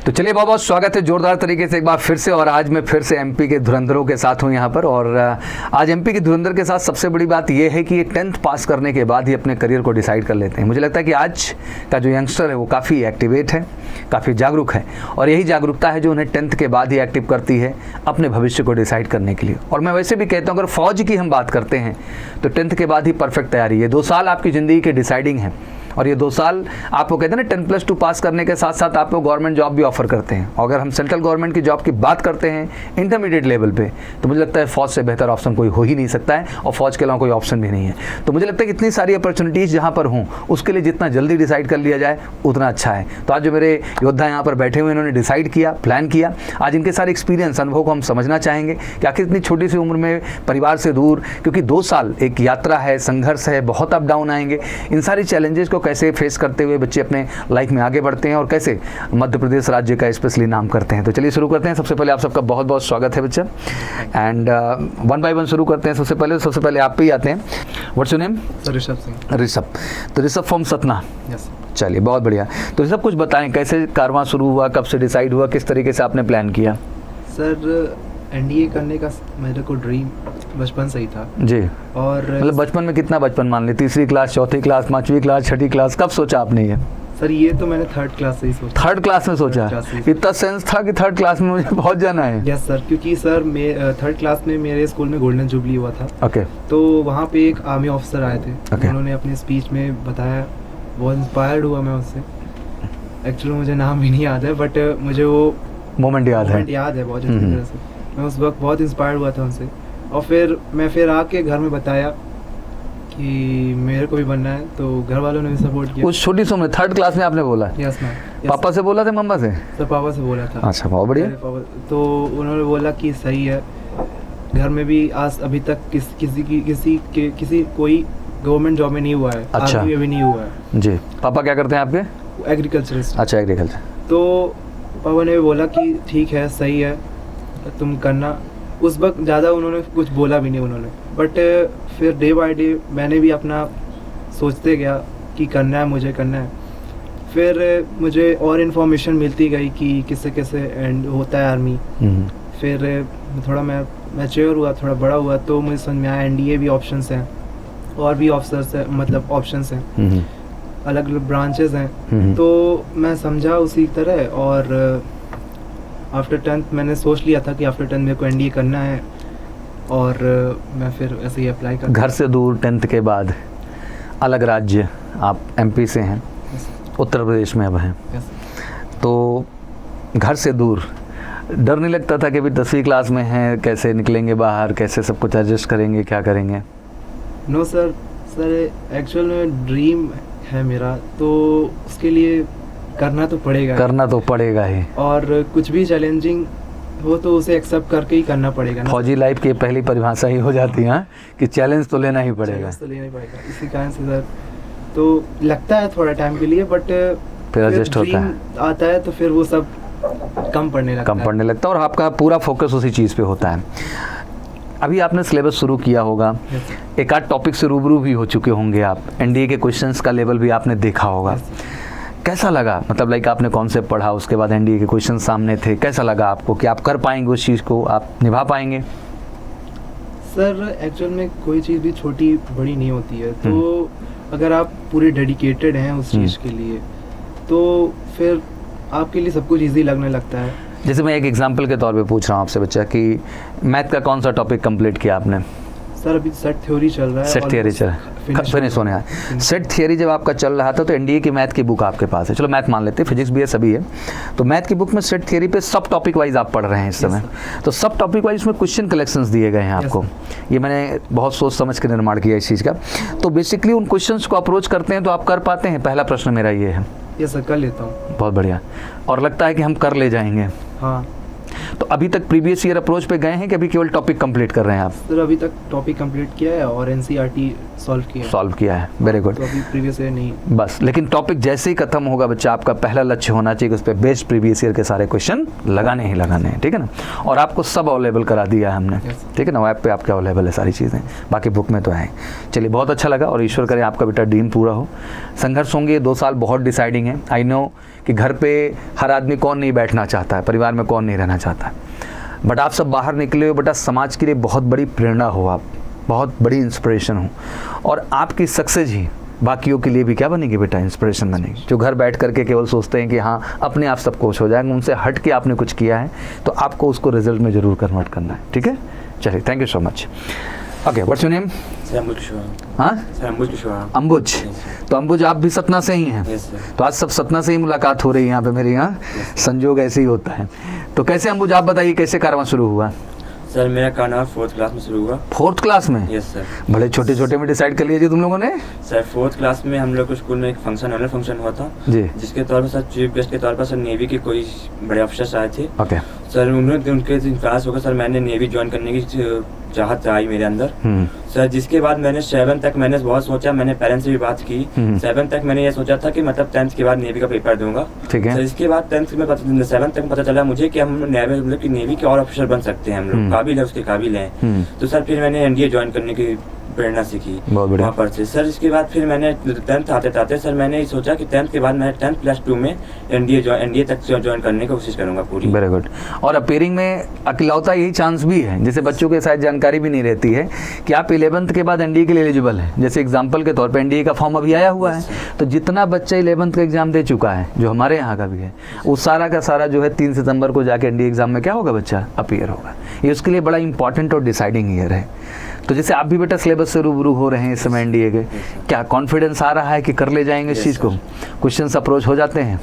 तो चलिए बहुत बहुत स्वागत है जोरदार तरीके से एक बार फिर से। और आज मैं फिर से एमपी के धुरंधरों के साथ हूँ यहाँ पर। और आज एमपी के धुरंधर के साथ सबसे बड़ी बात यह है कि ये 10th पास करने के बाद ही अपने करियर को डिसाइड कर लेते हैं। मुझे लगता है कि आज का जो यंगस्टर है वो काफ़ी एक्टिवेट है, काफ़ी जागरूक है, और यही जागरूकता है जो उन्हें 10th के बाद ही एक्टिव करती है अपने भविष्य को डिसाइड करने के लिए। और मैं वैसे भी कहता हूँ अगर फौज की हम बात करते हैं तो 10th के बाद ही परफेक्ट तैयारी है। 2 साल आपकी ज़िंदगी के डिसाइडिंग है, और ये 2 साल आपको कहते हैं ना 10+2 पास करने के साथ साथ आपको गवर्नमेंट जॉब भी ऑफर करते हैं। और अगर हम सेंट्रल गवर्नमेंट की जॉब की बात करते हैं इंटरमीडिएट लेवल पे, तो मुझे लगता है फौज से बेहतर ऑप्शन कोई हो ही नहीं सकता है, और फौज के अलावा कोई ऑप्शन भी नहीं है। तो मुझे लगता है कि इतनी सारी अपॉर्चुनिटीज़ जहाँ पर हों उसके लिए जितना जल्दी डिसाइड कर लिया जाए उतना अच्छा है। तो आज जो मेरे योद्धा यहाँ पर बैठे हुए इन्होंने डिसाइड किया, प्लान किया। आज इनके सारे एक्सपीरियंस, अनुभव को हम समझना चाहेंगे कि आखिर इतनी छोटी सी उम्र में परिवार से दूर, क्योंकि 2 साल एक यात्रा है, संघर्ष है, बहुत अप डाउन आएंगे, इन सारी चैलेंजेस को कैसे फेस करते हुए बच्चे अपने लाइफ में आगे बढ़ते हैं और कैसे मध्य प्रदेश राज्य का स्पेशली नाम करते हैं। तो चलिए शुरू करते हैं। सबसे पहले आप सबका बहुत बहुत स्वागत है बच्चा, एंड 1 by 1 शुरू करते हैं। सबसे पहले आप पे ही आते हैं। What's your name? Rishabh Singh. Rishabh, तो ऋषभ फ्रॉम सतना। यस। चलिए बहुत बढ़िया। तो ऋषभ कुछ बताएं, कैसे कारवां शुरू हुआ, कब से डिसाइड हुआ, किस तरीके से आपने प्लान किया? सर एनडीए करने का मेरे को ड्रीम बचपन से ही था जी। और मतलब बचपन में कितना बचपन मान ले, 3री क्लास, 4थी क्लास, 5वीं क्लास, 6ठी क्लास, कब सोचा आपने ये? सर ये तो मैंने 3rd क्लास से ही सोचा। 3rd क्लास में सोचा? इतना सेंस था कि 3rd क्लास में मुझे पहुंच जाना है? यस सर, क्योंकि सर मैं 3rd क्लास में मेरे स्कूल में गोल्डन जुबली हुआ था। ओके। तो वहाँ पे एक आर्मी ऑफिसर आए थे। Okay. उन्होंने अपनी स्पीच में बताया, बहुत इंस्पायर्ड हुआ मैं उससे। एक्चुअली मुझे नाम भी नहीं याद है, बट मुझे वो मोमेंट याद है बहुत अच्छी तरह से। मैं उस वक्त बहुत इंस्पायर्ड हुआ था उनसे, और फिर मैं आके घर में बताया कि मेरे को भी बनना है, तो घर वालों ने भी सपोर्ट किया। उस छोटी सी उम्र 3rd क्लास में आपने बोला? Yes ma'am. पापा से बोला था, मम्मा से? सर पापा से बोला था। अच्छा, बहुत बढ़िया। तो उन्होंने बोला कि सही है। घर में भी आज अभी तक किसी कोई गवर्नमेंट जॉब में नहीं हुआ है। अच्छा। आर्मी में भी नहीं हुआ है जी। पापा क्या करते हैं आपके? एग्रीकल्चरिस्ट। अच्छा, एग्रीकल्चर। तो पापा ने बोला कि ठीक है, सही है, तुम करना। उस वक्त ज़्यादा उन्होंने कुछ बोला भी नहीं उन्होंने, बट फिर डे बाय डे मैंने भी अपना सोचते गया कि करना है, मुझे करना है। फिर मुझे और इन्फॉर्मेशन मिलती गई कि किससे कैसे एंड होता है आर्मी। फिर थोड़ा मैं मैच्योर हुआ, थोड़ा बड़ा हुआ, तो मुझे समझ में आया एनडीए भी ऑप्शंस हैं, और भी ऑफिसर्स हैं, मतलब ऑप्शंस हैं, अलग अलग ब्रांचेस हैं। तो मैं समझा उसी तरह, और आफ्टर 10th मैंने सोच लिया था कि आफ्टर 10th मेरे को एनडीए करना है, और मैं फिर ऐसे ही अप्लाई कर। घर से दूर, 10th के बाद अलग राज्य, आप एमपी से हैं, उत्तर प्रदेश में अब हैं, तो घर से दूर डर नहीं लगता था कि अभी 10वीं क्लास में हैं, कैसे निकलेंगे बाहर, कैसे सब कुछ एडजस्ट करेंगे, क्या करेंगे? नो सर, एक्चुअल में ड्रीम है मेरा, तो उसके लिए करना तो पड़ेगा ही, और कुछ भी चैलेंजिंग हो तो उसे एक्सेप्ट करके ही करना पड़ेगा ना। फौजी लाइफ की पहली परिभाषा ही हो जाती है कि चैलेंज तो लेना ही पड़ेगा। इसी कारण से सर, तो लगता है थोड़ा टाइम के लिए, बट फिर एडजस्ट होता है, आता है तो फिर वो सब कम पड़ने लगता है, और आपका पूरा फोकस उसी चीज़ पे होता है। अभी आपने सिलेबस शुरू किया होगा, एक आध टॉपिक से रूबरू भी हो चुके होंगे आप, एनडीए के क्वेश्चंस का लेवल भी आपने देखा होगा। कैसा लगा? मतलब लाइक आपने कॉन्सेप्ट पढ़ा, उसके बाद एनडीए के क्वेश्चन सामने थे, कैसा लगा आपको कि आप कर पाएंगे उस चीज़ को, आप निभा पाएंगे? सर एक्चुअल में कोई चीज़ भी छोटी बड़ी नहीं होती है, तो अगर आप पूरे डेडिकेटेड हैं उस चीज़ के लिए, तो फिर आपके लिए सब कुछ ईजी लगने लगता है। जैसे मैं एक एग्जांपल के तौर पे पूछ रहा हूँ आपसे बच्चा कि मैथ का कौन सा टॉपिक कंप्लीट किया आपने? सर अभी सेट थ्योरी चल रहा है। सेट थियरी चल रहा है, फिनिश होने है। सेट थियरी जब आपका चल रहा था तो एनडीए की मैथ की बुक आपके पास है, चलो मैथ मान लेते हैं, फिजिक्स भी है, सभी है। तो मैथ की बुक में सेट थियरी पे सब टॉपिक वाइज आप पढ़ रहे हैं इस समय। तो सब टॉपिक वाइज उसमें क्वेश्चन कलेक्शंस दिए गए हैं आपको। ये मैंने बहुत सोच समझ के निर्माण किया इस चीज़ का। तो बेसिकली उन क्वेश्चंस को अप्रोच करते हैं तो आप कर पाते हैं? पहला प्रश्न मेरा ये है। यस सर, कर लेता हूँ। बहुत बढ़िया, और लगता है कि हम कर ले जाएंगे। हाँ। तो अभी तक प्रीवियस ईयर अप्रोच पे गए हैं कि अभी केवल टॉपिक कंप्लीट कर रहे हैं आप? सर अभी तक टॉपिक कंप्लीट किया है और एनसीईआरटी सॉल्व किया है। Very good. तो अभी प्रीवियस ईयर नहीं बस, लेकिन टॉपिक जैसे ही खत्म होगा बच्चा, आपका पहला लक्ष्य होना चाहिए कि उस पर बेस्ट प्रीवियस ईयर के सारे क्वेश्चन लगाने हैं, ठीक है ना? और आपको सब अवेलेबल करा दिया है हमने, ठीक है ना? ऐप पे आपके अवेलेबल है सारी चीज़ें, बाकी बुक में तो है। चलिए बहुत अच्छा लगा, और ईश्वर करे आपका बेटा ड्रीम पूरा हो। संघर्ष होंगे, 2 साल बहुत डिसाइडिंग है। आई नो कि घर पे हर आदमी कौन नहीं बैठना चाहता है, परिवार में कौन नहीं रहना चाहता है, बट आप सब बाहर निकले हो बेटा, समाज के लिए बहुत बड़ी प्रेरणा हो, आप बहुत बड़ी इंस्पिरेशन हो, और आपकी सक्सेस ही बाकियों के लिए भी क्या बनेगी बेटा, इंस्पिरेशन बनेगी। जो घर बैठ करके केवल सोचते हैं कि हाँ अपने आप सब कुछ हो जाएगा, उनसे हट के आपने कुछ किया है तो आपको उसको रिजल्ट में ज़रूर कन्वर्ट करना है। ठीक है, चलिए, thank you so much. Okay, what's your name? हाँ, अंबुज। तो अंबुज आप भी सतना से ही हैं? तो आज सब सतना से ही मुलाकात हो रही है यहाँ पे मेरी। यहाँ संजोग ऐसे ही होता है। तो कैसे अंबुज, आप बताइए कैसे कारवां शुरू हुआ? सर मेरा कारनामा 4th क्लास में शुरू हुआ। 4th क्लास में? Yes sir. बड़े छोटे छोटे में डिसाइड कर लिए जी तुम लोगों ने? सर 4th क्लास में हम लोग को स्कूल में एक फंक्शन, एनुअल फंक्शन हुआ था जी, जिसके तौर पर सर चीफ गेस्ट के तौर पर सर नेवी के कोई बड़े अफसर आए थे। ओके सर उन्होंने उनके क्लास होकर सर मैंने नेवी ज्वाइन करने की चाहत आई मेरे अंदर। सर जिसके बाद मैंने 7 तक मैंने बहुत सोचा, मैंने पेरेंट्स से भी बात की। 7 तक मैंने ये सोचा था कि मतलब 10th के बाद नेवी का पेपर दूंगा। ठीक है। सर इसके बाद 10th में 7 तक पता चला मुझे कि हम नेवी के और ऑफिसर बन सकते हैं, हम लोग काबिल है, उसके काबिल हैं। तो सर फिर मैंने एनडीए ज्वाइन करने की प्रेरणा सीखी वहाँ पर से। सर इसके बाद फिर मैंने 10th आते सर मैंने सोचा कि 10th के बाद मैं 10+2 में एनडीए तक ज्वाइन करने की कोशिश करूंगा पूरी। Very good. और अपीयरिंग में अकेलौता यही चांस भी है, जैसे बच्चों के शायद जानकारी भी नहीं रहती है कि आप 11th के बाद एनडीए के लिए एलिजिबल हैं। जैसे एग्जांपल के तौर पे एनडीए का फॉर्म अभी आया हुआ है, तो जितना बच्चा 11th का एग्जाम दे चुका है, जो हमारे यहाँ का भी है, वो सारा का सारा जो है 3 सितंबर को जाके एनडीए एग्जाम में क्या होगा, बच्चा अपीयर होगा। ये उसके लिए बड़ा इंपॉर्टेंट और डिसाइडिंग ईयर है। तो जैसे आप भी बेटा सिलेबस से रूबरू हो रहे हैं इस समय एनडीए के, क्या कॉन्फिडेंस आ रहा है कि कर ले जाएंगे इस चीज़ को? क्वेश्चंस अप्रोच हो जाते हैं?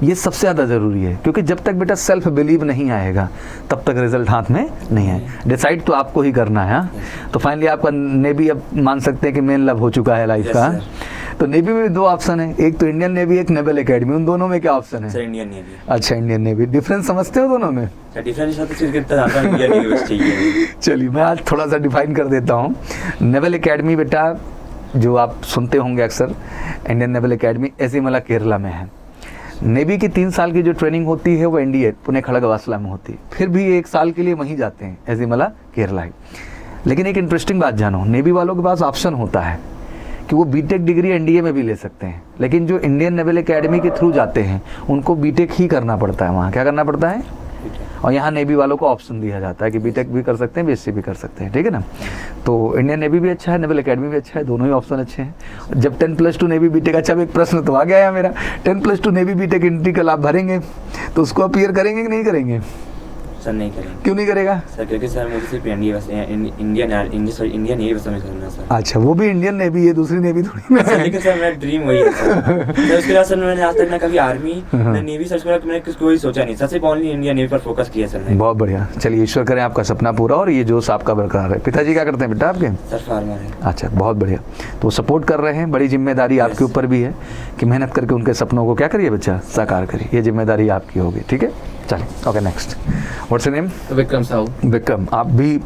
ये सबसे ज़्यादा ज़रूरी है, क्योंकि जब तक बेटा सेल्फ बिलीव नहीं आएगा तब तक रिजल्ट हाथ में नहीं आए। डिसाइड तो आपको ही करना है। तो फाइनली आपका नेवी अब मान सकते हैं कि मेन लव हो चुका है लाइफ का। तो नेवी में भी 2 ऑप्शन है, एक तो इंडियन नेवी, एक नेवल एकेडमी। उन दोनों में क्या ऑप्शन है? Indian navy. अच्छा, इंडियन नेवी। डिफरेंस समझते हो दोनों में? चलिए मैं आज थोड़ा सा डिफाइन कर देता हूँ। नेवल एकेडमी बेटा जो आप सुनते होंगे अक्सर, इंडियन नेवल एकेडमी एजीमला केरला में है। नेवी की 3 साल की जो ट्रेनिंग होती है वो एनडीए पुणे खड़गवासला में होती है, फिर भी 1 साल के लिए वहीं जाते हैं, एजीमला केरला ही। लेकिन एक इंटरेस्टिंग बात जानो, नेवी वालों के पास ऑप्शन होता है कि वो बीटेक डिग्री एनडीए में भी ले सकते हैं, लेकिन जो इंडियन नेवल एकेडमी के थ्रू जाते हैं उनको बीटेक ही करना पड़ता है। वहाँ क्या करना पड़ता है? और यहाँ नेवी वालों को ऑप्शन दिया जाता है कि बीटेक भी कर सकते हैं, बीएससी भी कर सकते हैं। ठीक है ना? तो इंडियन नेवी भी अच्छा है, नेवल एकेडमी भी अच्छा है, दोनों ही ऑप्शन अच्छे हैं। जब 10+2 नेवी बीटेक, अच्छा एक प्रश्न तो आ गया है मेरा, 10+2 नेवी बीटेक इंट्रिकल आप भरेंगे तो उसको अपीयर करेंगे कि नहीं करेंगे? सर नहीं करेंगे। क्यों नहीं करेगा सर? क्योंकि सर मुझे सिर्फ इंडियन नेवी बस में करना है सर। अच्छा, वो भी इंडियन नेवी है, दूसरी नेवी थोड़ी ना है। लेकिन सर मेरा ड्रीम वही है सर। उसके बाद सर मैंने आज तक ना कभी आर्मी ना नेवी सर मैंने कोई सोचा नहीं, सबसे ओनली इंडियन नेवी पर फोकस किया सर। बहुत बढ़िया। चलिए, ईश्वर करें आपका सपना पूरा और ये जोश आपका बरकरार है। पिताजी क्या करते हैं बेटा आपके? सर फार्मर है। अच्छा, बहुत बढ़िया। तो सपोर्ट कर रहे हैं, बड़ी जिम्मेदारी आपके ऊपर भी है कि मेहनत करके उनके सपनों को क्या करिए बच्चा, साकार करिए। ये जिम्मेदारी आपकी होगी। ठीक है, चलिए। Okay, next. What's your name? Vikram Sahu. Vikram, आप भी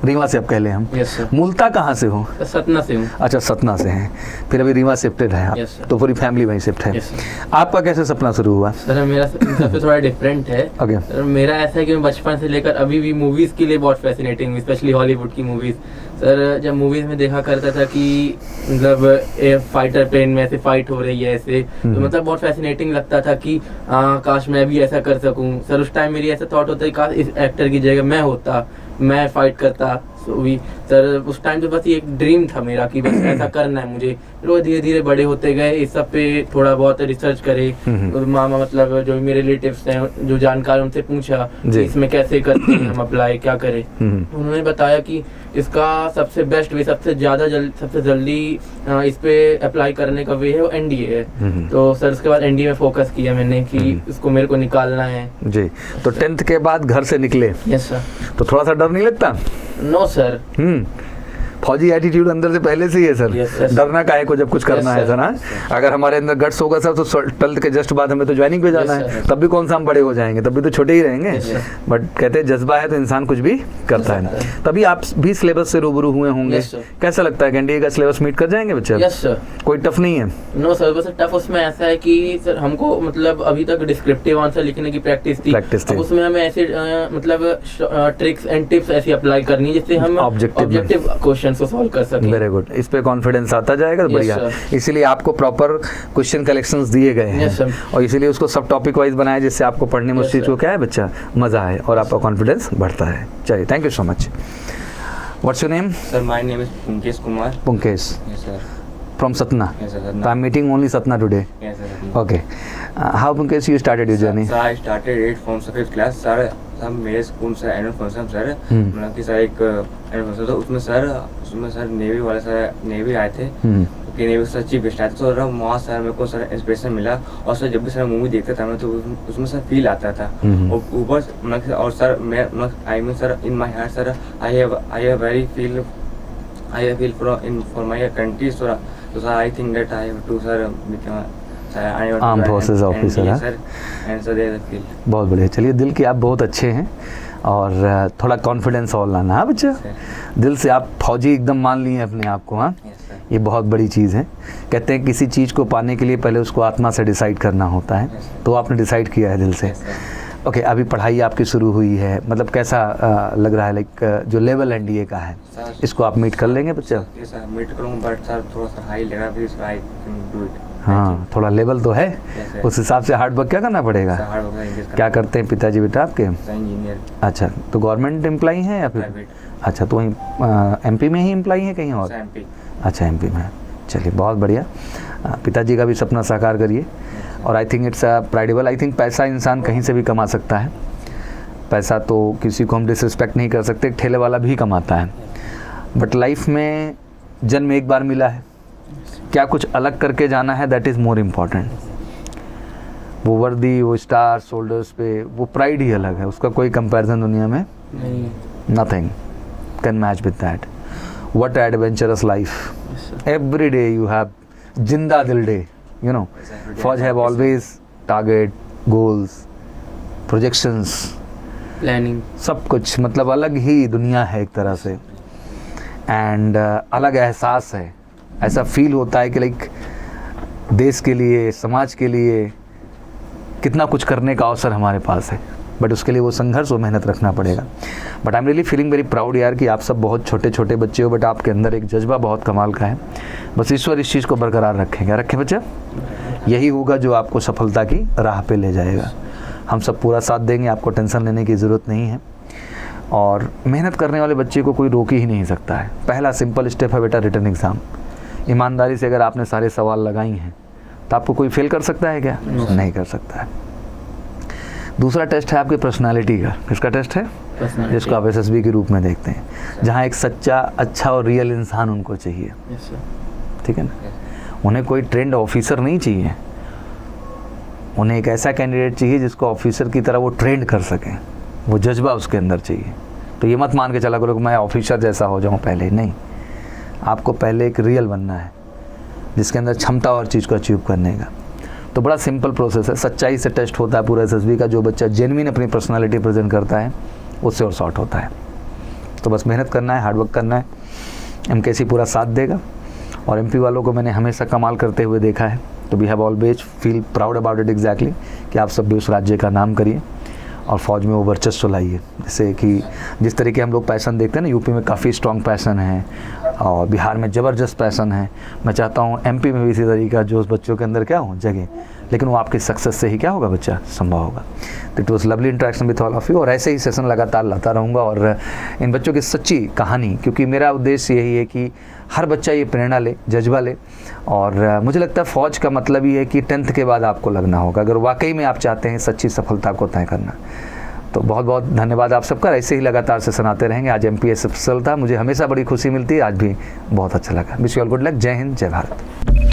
रीवा से आप कह लें हम? Yes sir. मूलता कहाँ से हो? सतना से हूँ। अच्छा, सतना से हैं, फिर अभी रीवा शिफ्टेड है आप? Yes sir. तो पूरी फैमिली वहीं शिफ्ट है? Yes sir. आपका कैसे सपना शुरू हुआ? सर मेरा सबसे थोड़ा डिफरेंट है। ओके। सर मेरा ऐसा है कि मैं बचपन से लेकर अभी भी मूवीज़ के लिए बहुत फैसिनेटिंग, स्पेशली हॉलीवुड की मूवीज़। सर जब मूवीज़ में देखा करता था कि मतलब फाइटर प्लेन में ऐसे फाइट हो रही है ऐसे, तो मतलब बहुत फैसिनेटिंग लगता था कि काश मैं भी ऐसा कर सकूं। सर उस टाइम मेरी ऐसा थॉट होता है काश इस एक्टर की जगह मैं होता, मैं फाइट करता। सो भी सर उस टाइम तो बस ये एक ड्रीम था मेरा कि बस ऐसा करना है मुझे। फिर वो धीरे धीरे बड़े होते गए, इस सब पे थोड़ा बहुत रिसर्च करे। मामा मतलब जो मेरे रिलेटिव्स हैं, जो जानकार, उनसे पूछा कि इसमें कैसे करते हैं हम अप्लाई, क्या करें। उन्होंने बताया कि इसका सबसे बेस्ट वे, सबसे जल्दी इस पे अप्लाई करने का वे है वो एनडीए है। तो सर उसके बाद एनडीए में फोकस किया मैंने कि इसको मेरे को निकालना है जी। तो 10th के बाद घर से निकले? Yes sir. तो थोड़ा सा डर नहीं लगता? No sir. फौजी एटीट्यूड अंदर से पहले से ही है सर। yes, डरना काहे को जब कुछ करना है सर। ना अगर हमारे अंदर गट्स होगा सर तो 12th के जस्ट बाद हमें तो ज्वाइनिंग पे जाना है, तब भी कौन सा हम बड़े हो जाएंगे, तब भी तो छोटे ही रहेंगे। बट कहते हैं जज्बा है तो इंसान कुछ भी करता है। तभी आप भी सिलेबस से रूबरू हुए होंगे। कैसा लगता है एनडीए का सिलेबस मीट कर जाएंगे बच्चे? Yes sir. कोई टफ नहीं है? नो सर, बस टफ उसमें ऐसा है कि सर हमको मतलब अभी तक डिस्क्रिप्टिव आंसर लिखने की प्रैक्टिस थी। उसमें हमें ऐसे मतलब ट्रिक्स एंड टिप्स ऐसी अप्लाई करनी है जिससे हम ऑब्जेक्टिव क्वेश्चंस को सॉल्व कर सकें। वेरी गुड, इस पे कॉन्फिडेंस आता जाएगा तो Yes, बढ़िया। sir. इसीलिए आपको प्रॉपर क्वेश्चन कलेक्शंस दिए गए हैं Yes, sir. और इसीलिए उसको सब टॉपिक वाइज बनाया जिससे आपको पढ़ने में उस Yes, चीज़ को sir. क्या है बच्चा मज़ा आए और आपका कॉन्फिडेंस बढ़ता है। चलिए, thank you so much. What's your name? Sir, my name is Punkesh Kumar. Punkesh Yes, sir. from Satna. Yes, sir. So I'm meeting only Satna today. Yes, sir. Okay. How Punkesh you started your journey? Sir, I started 8 from second class. Sir मेरे school से annual function sir मतलब कि sir एक annual function था उसमें sir navy वाले sir navy आए थे कि नेवी सर चीफ गेस्ट आए थे। तो वहाँ सर मेरे को सर इंस्पिरेशन मिला और सर जब भी सर मूवी देखता था मैं तो उसमें सर फील आता था और ऊपर मतलब और सर मैं I mean sir in my heart sir I have very feel for my country sir. So sir, I think that I have to sir become Armed Forces officer, yes, sir, and so they are the field. बहुत बढ़िया। चलिए, दिल के आप बहुत अच्छे हैं और थोड़ा कॉन्फिडेंस और लाना। हाँ बच्चा, दिल से आप फौजी एकदम मान लिए अपने आप को। हाँ, Yes, sir. ये बहुत बड़ी चीज़ है। कहते हैं किसी चीज़ को पाने के लिए पहले उसको आत्मा से डिसाइड करना होता है, Yes, sir. तो आपने डिसाइड किया है दिल से। Yes, sir. ओके, अभी पढ़ाई आपकी शुरू हुई है, मतलब कैसा लग रहा है? लाइक जो लेवल एनडीए का है Sir, इसको आप मीट कर लेंगे बच्चा? Yes, sir, meet करूँगा but sir थोड़ा सा हाई लग रहा है so I can do it. हाँ, थोड़ा लेवल तो है, Yes, sir. उस हिसाब से हार्ड वर्क क्या करना पड़ेगा? Sir, hard work है, English क्या करते हैं पिताजी बेटा आपके? Sir, engineer, अच्छा, तो गवर्नमेंट एम्प्लॉई हैं या फिर? private, अच्छा, तो वहीं एमपी में ही एम्प्लॉई हैं कहीं और? sir, MP. अच्छा, एमपी में। चलिए, बहुत बढ़िया। पिताजी का भी सपना साकार करिए और I think it's prideable. I think पैसा इंसान कहीं से भी कमा सकता है। पैसा तो किसी को हम डिसरिस्पेक्ट नहीं कर सकते, ठेले वाला भी कमाता है, बट लाइफ में जन्म एक बार मिला है, क्या कुछ अलग करके जाना है, दैट इज़ मोर इम्पॉर्टेंट। वो वर्दी, वो स्टार शोल्डर्स पे, वो प्राइड ही अलग है, उसका कोई कंपैरिजन दुनिया में नहीं। Nothing can match with that. What adventurous life, every day you have जिंदा दिल डे, यू नो। फौज have always target, goals, projections, planning, सब कुछ, मतलब अलग ही दुनिया है एक तरह से। एंड अलग एहसास है, ऐसा फील होता है कि लाइक देश के लिए, समाज के लिए कितना कुछ करने का अवसर हमारे पास है, बट उसके लिए वो संघर्ष, वो मेहनत रखना पड़ेगा। But I am really feeling very proud यार कि आप सब बहुत छोटे छोटे बच्चे हो, बट आपके अंदर एक जज्बा बहुत कमाल का है। बस ईश्वर इस चीज़ को बरकरार रखेगा, रखे बच्चा, यही होगा जो आपको सफलता की राह पे ले जाएगा। हम सब पूरा साथ देंगे, आपको टेंशन लेने की ज़रूरत नहीं है और मेहनत करने वाले बच्चे को कोई रोक ही नहीं सकता है। पहला सिंपल स्टेप है बेटा रिटन एग्ज़ाम। ईमानदारी से अगर आपने सारे सवाल लगाई हैं तो आपको कोई फेल कर सकता है क्या? नहीं कर सकता है। दूसरा टेस्ट है आपकी पर्सनालिटी का। किसका टेस्ट है? जिसको आप एसएसबी के रूप में देखते हैं, जहाँ एक सच्चा, अच्छा और रियल इंसान उनको चाहिए। ठीक है ना? उन्हें कोई ट्रेंड ऑफिसर नहीं चाहिए, उन्हें एक ऐसा कैंडिडेट चाहिए जिसको ऑफिसर की तरह वो ट्रेंड कर सकें, वो जज्बा उसके अंदर चाहिए। तो ये मत मान के चला करो कि मैं ऑफिसर जैसा हो जाऊँ पहले, नहीं। आपको पहले एक रियल बनना है जिसके अंदर क्षमता और चीज़ को अचीव करने का। तो बड़ा सिंपल प्रोसेस है, सच्चाई से टेस्ट होता है पूरा एसएसबी का। जो बच्चा जेन्युइन अपनी पर्सनालिटी प्रेजेंट करता है उससे और सॉर्ट होता है। तो बस मेहनत करना है, हार्डवर्क करना है, एमकेसी पूरा साथ देगा। और एमपी वालों को मैंने हमेशा कमाल करते हुए देखा है, तो we have always feel proud about it exactly कि आप सब भी उस राज्य का नाम करिए और फौज में वो वर्चस्व लाइए। जैसे कि जिस तरीके हम लोग पैशन देखते हैं ना, यूपी में काफ़ी स्ट्रॉन्ग पैशन है और बिहार में ज़बरदस्त पैशन है। मैं चाहता हूँ एमपी में भी इसी तरीका जो उस बच्चों के अंदर क्या हो जगह, लेकिन वो आपकी सक्सेस से ही क्या होगा बच्चा, संभव होगा। तो it was lovely interaction with all of you, और ऐसे ही सेशन लगातार लाता रहूँगा और इन बच्चों की सच्ची कहानी, क्योंकि मेरा उद्देश्य यही है कि हर बच्चा ये प्रेरणा ले, जज्बा ले। और मुझे लगता है फ़ौज का मतलब ही है कि 10th के बाद आपको लगना होगा, अगर वाकई में आप चाहते हैं सच्ची सफलता को तय करना। तो बहुत बहुत धन्यवाद आप सबका, ऐसे ही लगातार सेशन आते रहेंगे। आज एमपीएस सफल था, मुझे हमेशा बड़ी खुशी मिलती है, आज भी बहुत अच्छा लगा। Wish you all good luck. जय हिंद, जय भारत।